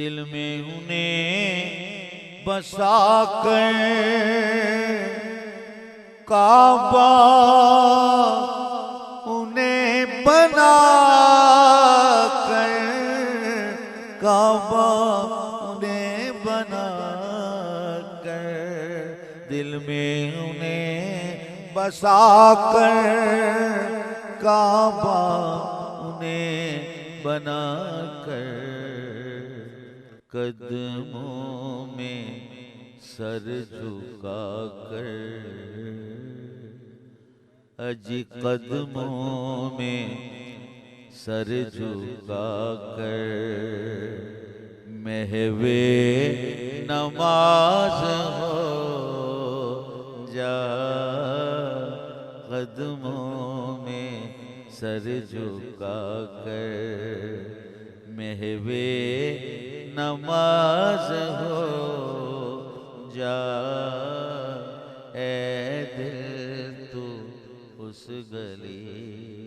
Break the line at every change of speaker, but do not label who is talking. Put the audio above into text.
दिल में उन्हें बसा कर काबा उन्हें बना कर काबा उन्हें बना कर दिल में उन्हें बसा कर काबा उन्हें बना कर कदमों में सर झुका कर अजी कदमों में सर झुका कर महवे नमाज हो जा कदमों में सर झुका कर महवे नमाज हो जा ए दिल तू उस गली